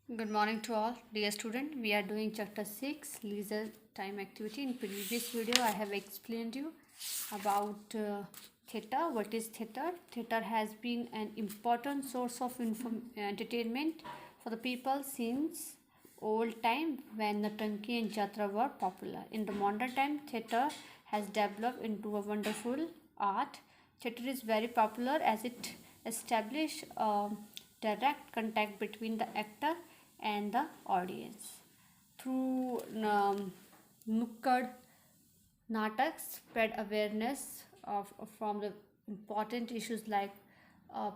Good morning to all, dear student. We are doing chapter 6 leisure time activity. In previous video I have explained you about theater. What is theater? Theater has been an important source of entertainment for the people since old time when Nautanki and Jatra were popular. In the modern time, theater has developed into a wonderful art. Theater is very popular as it establishes direct contact between the actor and the audience through nukkad natak spread awareness from the important issues like uh,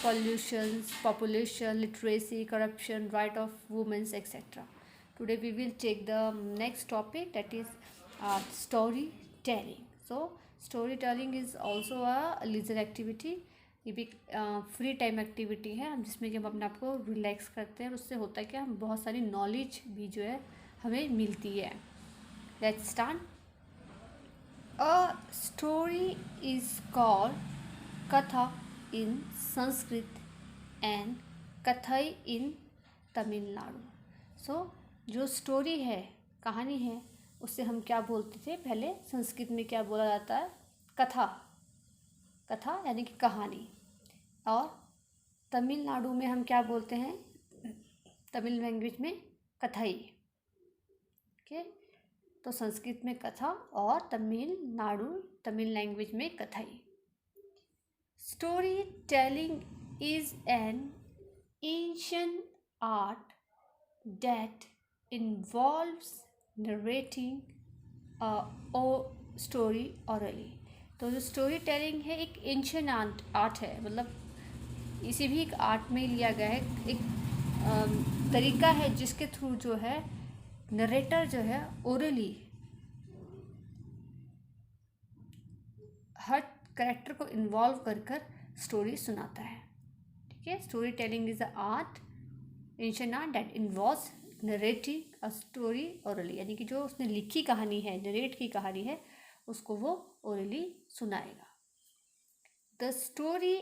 pollution, population, literacy, corruption, right of women, etc. Today we will take the next topic, that is storytelling. So storytelling is also a leisure activity. ये भी free time activity है हम जिसमें कि हम अपने आप को रिलैक्स करते हैं और उससे होता है कि हम बहुत सारी नॉलेज भी जो है हमें मिलती है. Let's start. A story is called कथा इन संस्कृत एंड कथई इन तमिलनाडु. सो जो स्टोरी है, कहानी है, उससे हम क्या बोलते थे पहले? संस्कृत में क्या बोला जाता है? कथा. कथा यानी कि कहानी. और तमिलनाडु में हम क्या बोलते हैं? तमिल लैंग्वेज में कथई. ओके, तो संस्कृत में कथा और तमिल लैंग्वेज में कथई. Story telling is an ancient art that involves narrating a story hourly. तो जो स्टोरी टेलिंग है एक एंशिएंट आर्ट है, मतलब इसी भी एक आर्ट में लिया गया है. एक तरीका है जिसके थ्रू जो है नरेटर जो है ओरली हर कैरेक्टर को इन्वॉल्व कर कर स्टोरी सुनाता है. ठीक है, story telling is a art, ancient art that involves narrating a story orally. यानी कि जो उसने लिखी कहानी है, नरेट की कहानी है, उसको वो ओरली सुनाएगा. The story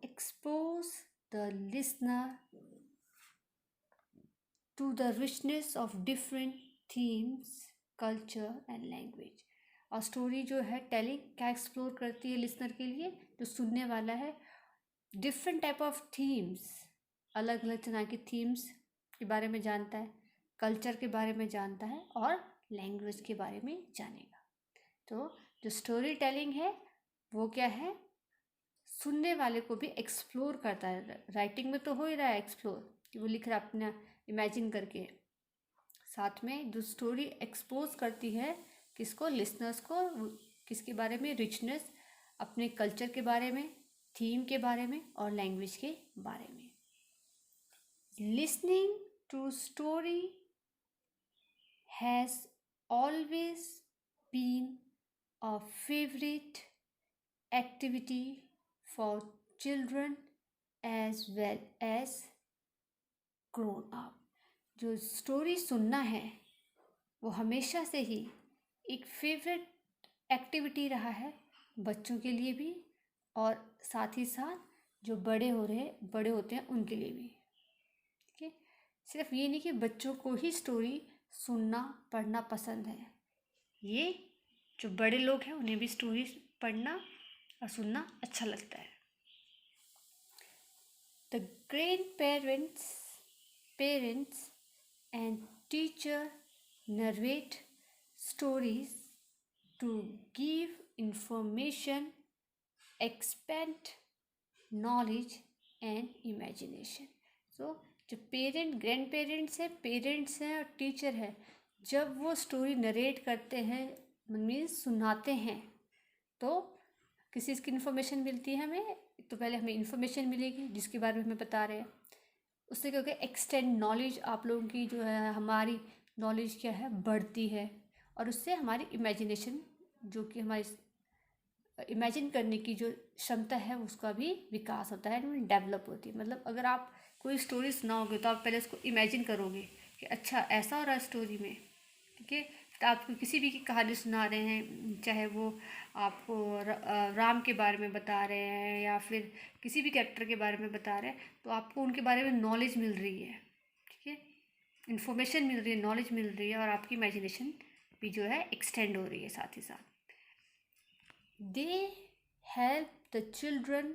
expose the listener to the richness of different themes, culture and language. और स्टोरी जो है टेलिंग क्या एक्सप्लोर करती है लिसनर के लिए? जो सुनने वाला है डिफरेंट टाइप ऑफ थीम्स, अलग अलग तरह की थीम्स के बारे में जानता है, कल्चर के बारे में जानता है और लैंग्वेज के बारे में जानेगा. तो जो स्टोरी टेलिंग है वो क्या है? सुनने वाले को भी एक्सप्लोर करता है. राइटिंग में तो हो ही रहा है एक्सप्लोर, कि वो लिख रहा है अपना इमेजिन करके. साथ में जो स्टोरी एक्सपोज करती है किसको? लिसनर्स को. किसके बारे में? रिचनेस, अपने कल्चर के बारे में, थीम के बारे में और लैंग्वेज के बारे में. Listening to story has always been a favourite activity for children as well as grown up. जो स्टोरी सुनना है वो हमेशा से ही एक फेवरेट एक्टिविटी रहा है बच्चों के लिए भी और साथ ही साथ जो बड़े होते हैं उनके लिए भी. ठीक है, सिर्फ ये नहीं कि बच्चों को ही स्टोरी सुनना पढ़ना पसंद है, ये जो बड़े लोग हैं उन्हें भी स्टोरी पढ़ना और सुनना अच्छा लगता है. The grandparents, parents and teacher narrate stories to give information, expand knowledge and imagination. So जो ग्रैंड पेरेंट्स हैं और टीचर है, जब वो स्टोरी नरेट करते हैं मीन्स सुनाते हैं तो किसी चीज़ की इन्फॉर्मेशन मिलती है हमें. तो पहले हमें इन्फॉर्मेशन मिलेगी जिसके बारे में हमें बता रहे हैं, उससे क्या होगा? एक्सटेंड नॉलेज, आप लोगों की जो है हमारी नॉलेज क्या है बढ़ती है. और उससे हमारी इमेजिनेशन, जो कि हमारी इमेजिन करने की जो क्षमता है उसका भी विकास होता है, डेवलप होती है. मतलब अगर आप कोई स्टोरी सुनाओगे तो आप पहले उसको इमेजिन करोगे कि अच्छा ऐसा हो रहा है स्टोरी में. ठीक है, तो आपको किसी भी की कहानी सुना रहे हैं, चाहे वो आपको राम के बारे में बता रहे हैं या फिर किसी भी कैरेक्टर के बारे में बता रहे हैं, तो आपको उनके बारे में नॉलेज मिल रही है. इन्फॉर्मेशन मिल रही है, नॉलेज मिल रही है, और आपकी इमेजिनेशन भी जो है एक्सटेंड हो रही है साथ ही साथ। They help the children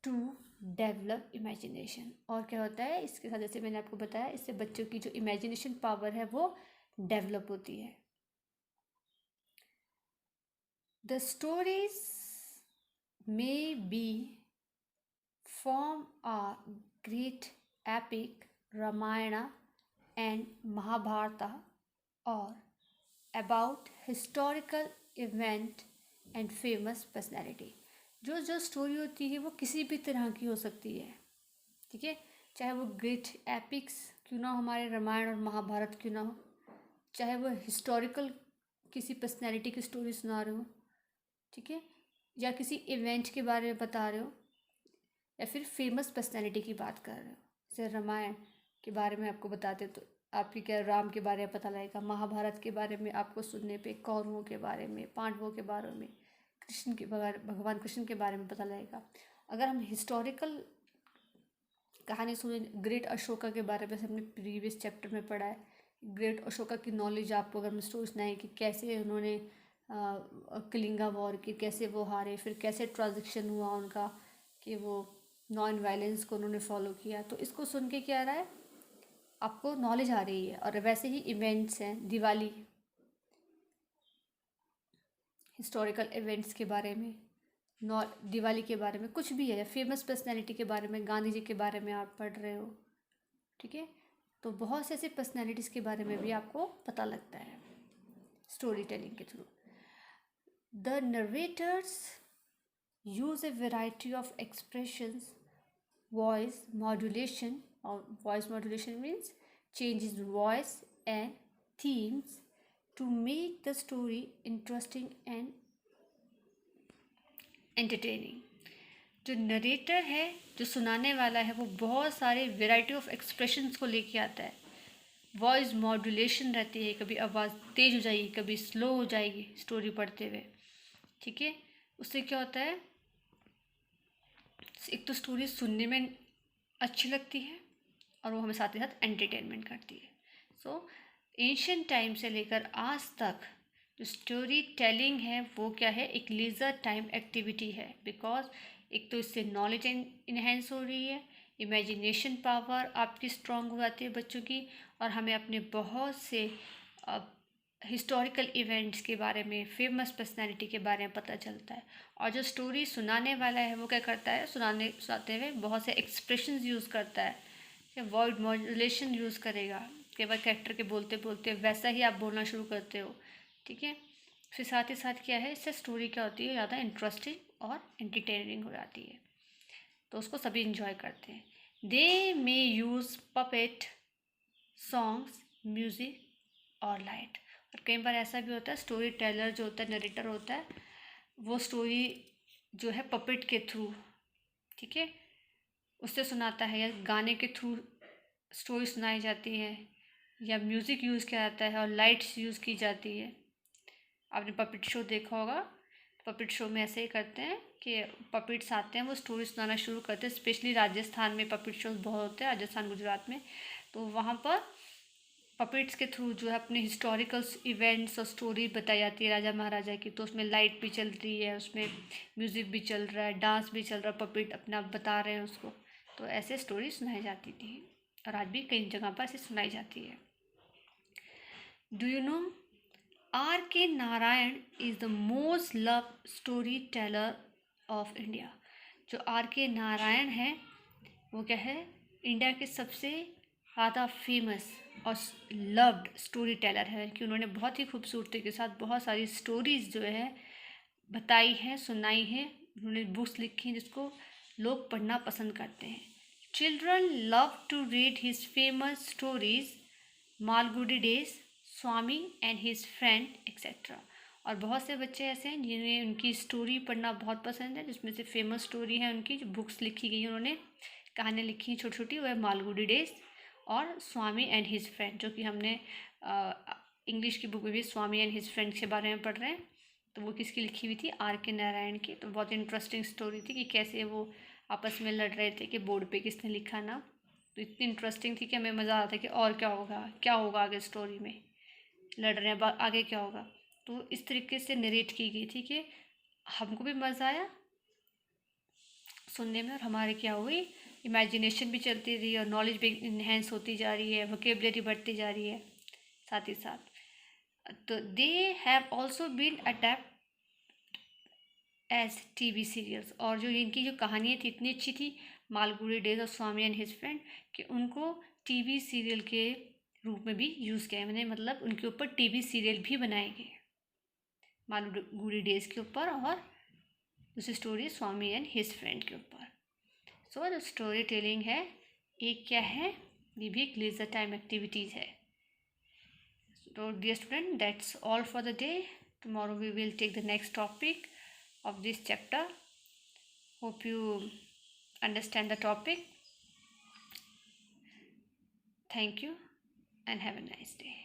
to develop imagination. और क्या होता है इसके साथ, जैसे मैंने आपको बताया, इससे बच्चों की जो इमेजिनेशन पावर है वो डेवलप होती है। The stories may be from a great epic Ramayana and Mahabharata और about historical event and famous personality. जो जो स्टोरी होती है वो किसी भी तरह की हो सकती है, ठीक है। चाहे वो ग्रेट एपिक्स क्यों ना हो, हमारे रामायण और महाभारत क्यों ना हो, चाहे वो हिस्टोरिकल किसी पर्सनैलिटी की स्टोरी सुना रहे हो, ठीक है, या किसी इवेंट के बारे में बता रहे हो, या फिर फेमस पर्सनैलिटी की बात कर रहे हो। जैसे रामायण के बारे में आपको बताते तो आपकी क्या राम के बारे में पता लगेगा, महाभारत के बारे में आपको सुनने पे कौरवों के बारे में, पांडवों के बारे में, कृष्ण के भगवान कृष्ण के बारे में पता लगेगा। अगर हम हिस्टोरिकल कहानी सुने, ग्रेट अशोका के बारे में हमने प्रीवियस चैप्टर में पढ़ा है, ग्रेट अशोका की नॉलेज आपको अगर हम स्टोरी सुनाएं कि कैसे उन्होंने कलिंगा वॉर की, कैसे वो हारे, फिर कैसे ट्रांजेक्शन हुआ उनका, कि वो नॉन वायलेंस को उन्होंने फॉलो किया, तो इसको सुन के क्या रहा है, आपको नॉलेज आ रही है। और वैसे ही इवेंट्स हैं, दिवाली, हिस्टोरिकल इवेंट्स के बारे में, दिवाली के बारे में कुछ भी है, फेमस पर्सनैलिटी के बारे में, गांधी जी के बारे में आप पढ़ रहे हो, ठीक है, तो बहुत से ऐसे पर्सनैलिटीज़ के बारे में भी आपको पता लगता है स्टोरी टेलिंग के थ्रू। The narrators use a variety of expressions, voice modulation, और voice modulation means changes voice and themes to make the story interesting and entertaining। जो नरेटर है, जो सुनाने वाला है, वो बहुत सारे वेराइटी ऑफ एक्सप्रेशंस को लेके आता है। वॉइस मॉड्यूलेशन रहती है, कभी आवाज़ तेज हो जाएगी, कभी स्लो हो जाएगी स्टोरी पढ़ते हुए, ठीक है। उससे क्या होता है, एक तो स्टोरी सुनने में अच्छी लगती है और वो हमें साथ ही साथ एंटरटेनमेंट करती है। सो एंशियंट टाइम से लेकर आज तक जो स्टोरी टेलिंग है वो क्या है, एक लीजर टाइम एक्टिविटी है। बिकॉज एक तो इससे नॉलेज इन्हेंस हो रही है, इमेजिनेशन पावर आपकी स्ट्रांग हो जाती है बच्चों की, और हमें अपने बहुत से हिस्टोरिकल इवेंट्स के बारे में, फेमस पर्सनैलिटी के बारे में पता चलता है। और जो स्टोरी सुनाने वाला है वो क्या करता है, सुनाते हुए बहुत से एक्सप्रेशंस यूज़ करता है, या वर्ड मॉड्यूलेशन यूज़ करेगा, केवल कैरेक्टर के बोलते बोलते वैसा ही आप बोलना शुरू करते हो, ठीक है। फिर साथ ही साथ क्या है, इससे स्टोरी क्या होती है, ज़्यादा इंटरेस्टिंग और एंटरटेनिंग हो जाती है, तो उसको सभी इंजॉय करते हैं। They may use puppet, songs, music और लाइट। और कई बार ऐसा भी होता है, स्टोरी टेलर जो होता है, नरेटर होता है, वो स्टोरी जो है पपेट के थ्रू, ठीक है, उससे सुनाता है, या गाने के थ्रू स्टोरी सुनाई जाती है, या म्यूज़िक यूज़ किया जाता है और लाइट्स यूज़ की जाती है। आपने पपेट शो देखा होगा, पपेट शो में ऐसे ही करते हैं कि पपेट्स आते हैं, वो स्टोरी सुनाना शुरू करते हैं। स्पेशली राजस्थान में पपेट शोज बहुत होते हैं, राजस्थान गुजरात में, तो वहाँ पर पपेट्स के थ्रू जो है अपने हिस्टोरिकल इवेंट्स और स्टोरी बताई जाती है राजा महाराजा की। तो उसमें लाइट भी चल रही है, उसमें म्यूज़िक भी चल रहा है, डांस भी चल रहा है, पपेट अपना बता रहे हैं उसको। तो ऐसे स्टोरी सुनाई जाती थी और आज भी कई जगह पर ऐसे सुनाई जाती है। Do you know R.K. Narayan is the most love story teller of India. जो R.K. नारायण है वो क्या है, इंडिया के सबसे ज़्यादा फेमस और लव्ड स्टोरी टेलर है, कि उन्होंने बहुत ही खूबसूरती के साथ बहुत सारी स्टोरीज़ जो है बताई हैं, सुनाई हैं। उन्होंने बुक्स लिखी हैं जिसको लोग पढ़ना पसंद करते हैं। Children love to read his famous stories, Malgudi days, Swami and his friend etcetera. और बहुत से बच्चे ऐसे हैं जिन्हें उनकी स्टोरी पढ़ना बहुत पसंद है, जिसमें से फेमस स्टोरी है उनकी, जो बुक्स लिखी गई, उन्होंने कहानियाँ लिखी हैं छोटी छोटी, वो है मालगुडी डेज और स्वामी एंड हिज फ्रेंड, जो कि हमने इंग्लिश की बुक में भी स्वामी एंड हिज फ्रेंड के बारे में पढ़ रहे हैं। तो वो किसकी लिखी हुई थी, R.K. नारायण की। तो बहुत इंटरेस्टिंग स्टोरी थी कि कैसे वो आपस में लड़ रहे थे कि बोर्ड पे किसने लिखा ना, तो इतनी इंटरेस्टिंग थी कि हमें मज़ा आता कि और क्या होगा आगे स्टोरी में, लड़ रहे हैं आगे क्या होगा। तो इस तरीके से नरेट की गई थी कि हमको भी मज़ा आया सुनने में, और हमारे क्या हुई, इमेजिनेशन भी चलती रही और नॉलेज भी इन्हेंस होती जा रही है, वोकेबलरी बढ़ती जा रही है साथ ही साथ। तो they have also been adept as TV serials, और जो इनकी जो कहानियाँ थी इतनी अच्छी थी, मालगुडी डेज और स्वामी एंड हिज फ्रेंड, कि उनको टीवी सीरियल के रूप में भी यूज़ किया, मैंने मतलब उनके ऊपर टीवी सीरियल भी बनाए गए मालगुडी डेज के ऊपर, और दूसरी story Swami and his friend के ऊपर। सो जो स्टोरी टेलिंग है एक क्या है, ये भी एक लीजर टाइम एक्टिविटीज़ है। So dear student, that's all for the day. Tomorrow we will take the next topic of this chapter. Hope you understand the topic. Thank you and have a nice day.